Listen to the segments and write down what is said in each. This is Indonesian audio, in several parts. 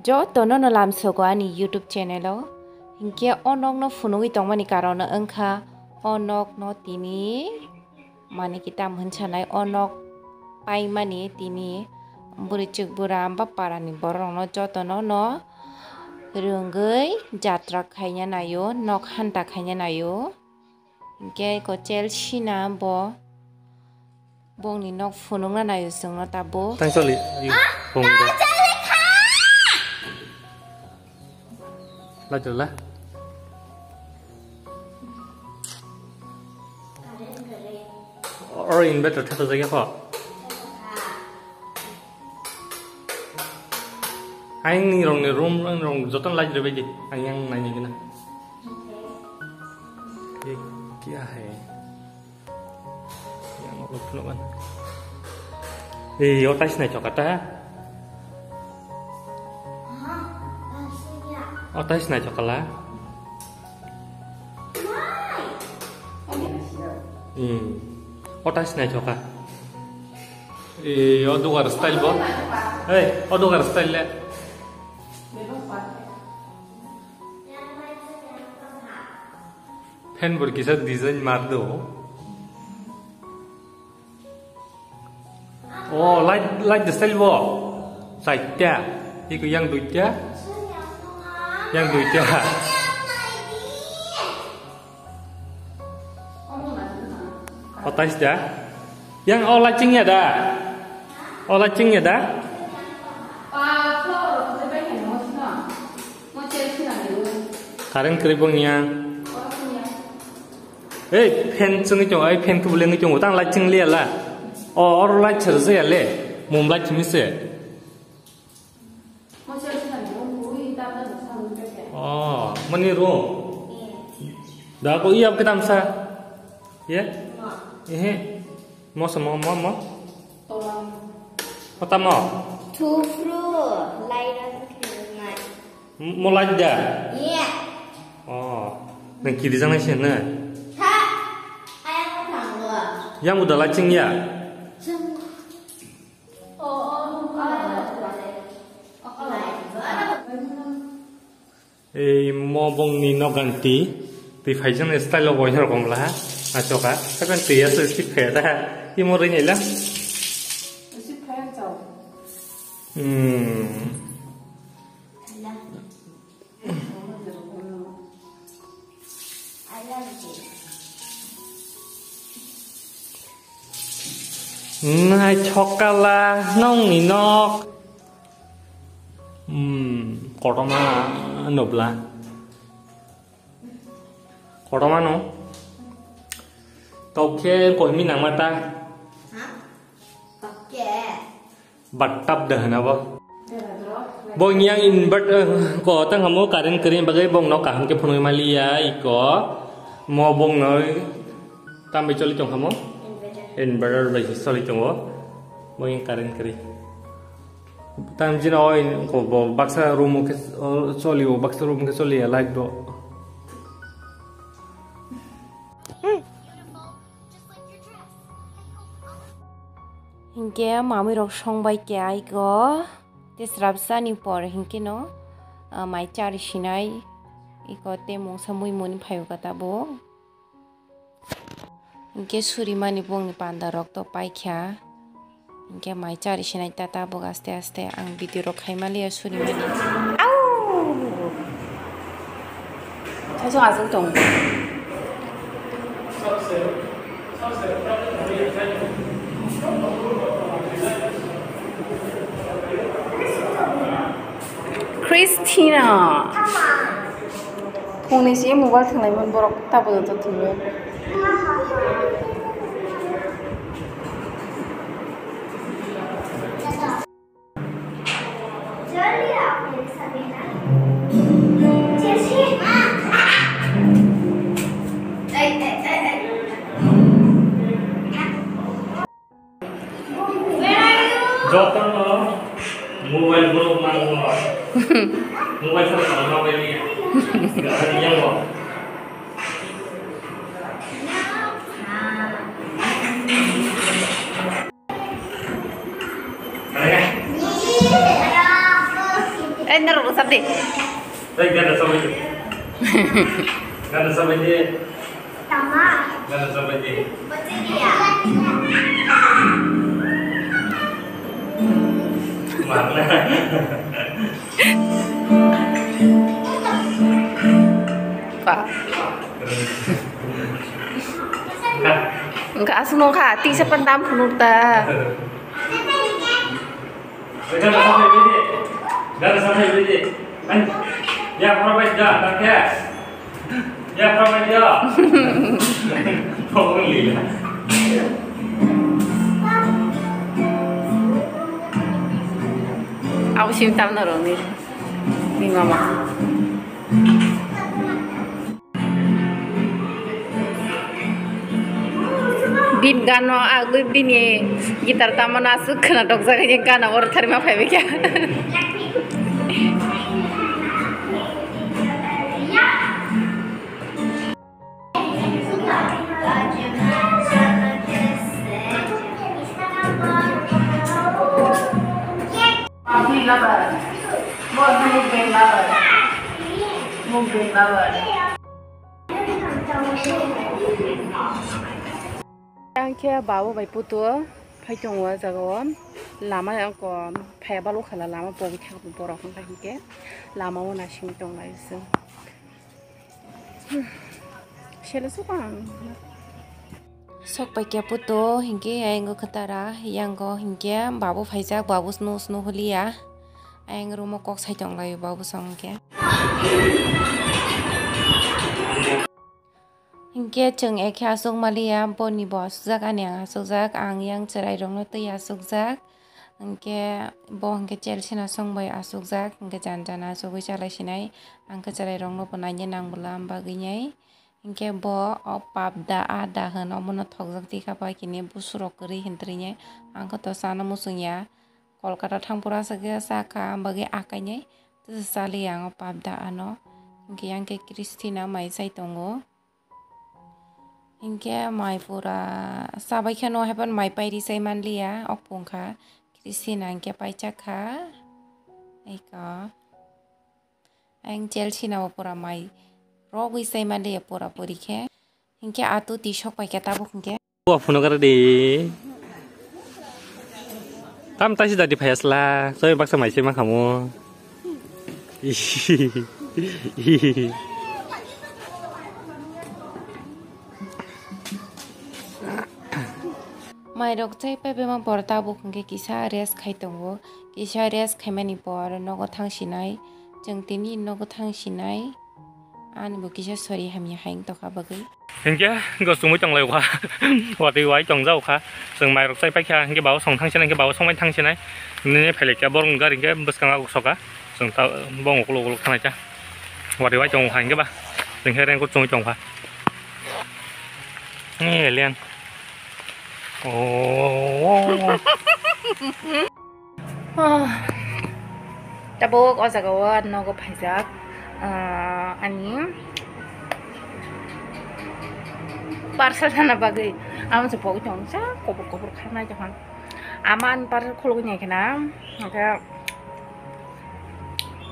Jo tono no lam sogo ani YouTube channel o hinke onok no funui tongmani karona engkha onok no tini mani kitam hunsanai onok paimani tini burichuk buram ba parani borong no jotono no rungoi jatra khainya nayo nok hanta khainya nayo hinke ko chelsea na bo bongni nok funungna nayo sungno tabo Tangsolli bong lah. Or in better tato jaga kok. Anh ni room joton lagi deh beji. Anh yang nanya gina. Ye क्या है? Yang lupa lupa. Otas nih cokata. Otas nih cokala. Otas nih coka. Odugar style bo. Odugar style le. Pen berkisar desain mardo. Oh, like the style bo. Saja. Iku yang duitnya. Yang duitnya. Otas dah. Yang olacingnya dah. Olacingnya dah. Karen keribung yang. Pen ceng itu, pen tu boleh ngejung. Utang lacing liat lah. Orang lacing saya le. Mum lacing misi. Oh, meniru. Dah aku iya kita masa. Ya. Mau semua mau. Pertama. Two fruit, light and Mulai dah. Iya. Oh, dan kiri sana sini. Kak, ayam tangga. Yang udah lacing ya. Mau bong nino ganti. Di fashion style lo boy orang lah. Asoka, sekarang dia sesi peda. Ini mau renyah lah. Sesi peda. Nah, cokala nong ninok. Koroma nobla. Koroma no. Toke koi minang mata. Hah? Toke. Batap dah nabo. Bong yang invert ko tang kamu karen kering bagai bong no kaham ke punoi malia iko mau bong no tambe coli cong kamu inverter bagi coli cong wo bong yang karen kering tam jin oi ko bo baksa room ke coli wo baksa room ke coli ya like do hinke mami rok songbai ke ai go Disrupsani por hinke no mai chari sinai iko temo samui moni phayo kata bo hinke suri mani bong ni panda rok to pai kya hinke mai chari sinai tata bo aste aste ang video rok khaimali suri mani au chaso asung tong Christina. Kung nisi mobile thanglai mon borok tabo to thuwe. Jolly apne sabina. Chelsea. Where are you? Jotan no. Mobile bro mango. Mobile sana mobile ni. Gak yang lo. Naruh usap deh. Baik, gak ada sama aja. Gak ada sama aja. Sama. Gak ada sama aja. Baca dia. Mana? Pak. Enggak asuh nongka, ti sepentam punut ta. Gak ada sama aja. Gak ada sama aja. Kan? Ya, berapa aja? Tak ya? Ya, berapa aja? Tolong lihat. Aku simtam naruh nih. Nih mama. Bin gano aku bin ye gitar taman asuk kena dok zakanya gana orang terima apa ya? Mungkin lawan. Yang kia bawa bayi putu, pai jongwa jago, lama yang ko pai balu kala lama bogi cak borok nggak hike, lama wana sing jong lagi sih. Siapa suka? Sok pai kia putu, hingke yang go ketara, yang go hingke babu pai jak babu snu holia, yang rumah kok sai jong lagi babu song kia. Hingke jeng eke asuk malia boni bo asuk anyang asuk jak ang yang cerai rong no tei asuk jak hingke bo hingke chelsin asung bai asuk jak hingke jan asuk wi chalai sinai angke cerai rong no ponanya nang bulam baginyai hingke bo opap da ada hen omono thokjak tika pai kini busurok keri hintrinya angke to sana musungya Kolkata thangpura sage saka bagi akainyai tsali yang opap da ano hingke yang ke Kristina mai sai tongo Hingke mai pura sabai kano hepan mai pai risai manlia okpung kha Kristina hingke pai chakha eka ang Chelsea pura mai rogui sai manlia pura puri khe hingke atu tishok pai kata buk hingke Wah, puno kara di. Tam tadi sudah dipayaslah. Soalnya paksa mai sih mah kamu. Mai rok chai pe bema porta bu khungke kisa res khai tongo kisa res khaimani por nogo thangsinai jengtini nogo thangsinai an bu kisa sori hami haing to kha bagai Hingke gosung mui tonglai wa. Wa ti wai tong jau kha. Seng mai rok sai pai kha hingke bawa song thangsinai hingke bawa song mai thangsinai. Ni phele kya borong gar hingke beskang aku soka. Seng ta bong ukluk thanai cha. Wa ti wai tong hangke ba. Seng heren ko chung tong kha. Ni lian. Oh. Tabok osagawa nogo pajak ani parcel sana bagai aman sepok jongsa kubur karena jangan aman parcel kulunya kena maka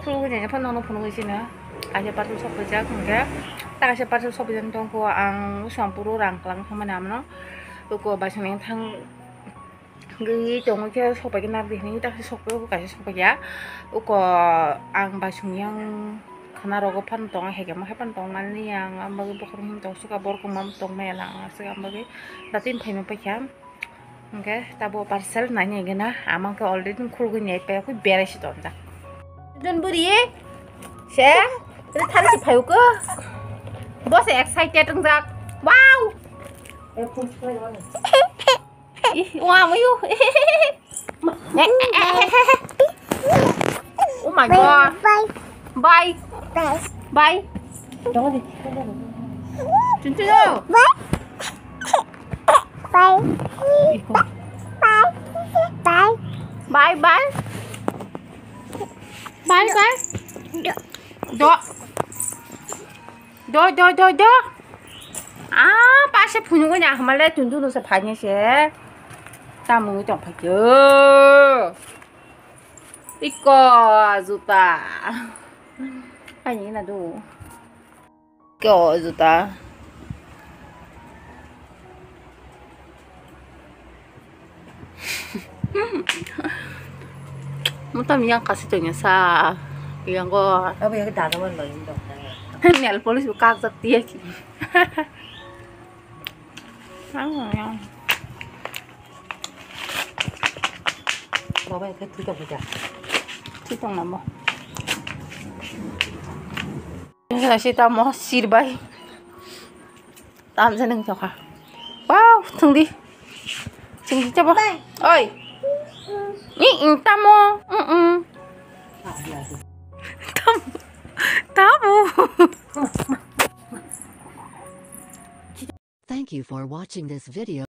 kulunya apa nono penuh sini aja parcel sop pajak maka tak aja parcel sop yang tongko ang sampuru rangklang sama namno Uko bahasa yang thang gini dong ke sopai kenar di sini tapi sopai aku kasih sopai ya uko ang bahasa yang karena rogo pantong hege mah pantong mani yang ambagi bukan hintong suka bor kumam tong melang suka ambagi latin payment pakai oke tabo parcel nanya gina amang ke already kulgu nyai pe aku beres itu anda dan buri share itu tadi si payu ke bos excited enggak wow Wah, mayu. Oh my god. Bye. Bye. Jangan di. Cincin. Bye. Bye. Bye. Bye. Bye. Bye. Do. Ah, pasal punya nya malah tunjuk nusa banyak sih. 大拇掌拍哟。Iko juta. Anh nghĩ là đủ. Iko juta. Mo tami yang kasi to niya sa yang ko. Apa yang kita tahu lo ini dong? Nail polish buka sa tiyak. Yang. Bapak yang kita punya. Sitong na mo. Yung nakita mo, sirbay. Tama sa nang ka. Wow, tungdi. Tungdi ka ba? Oy! Inta mo. Tamo. Thank you for watching this video.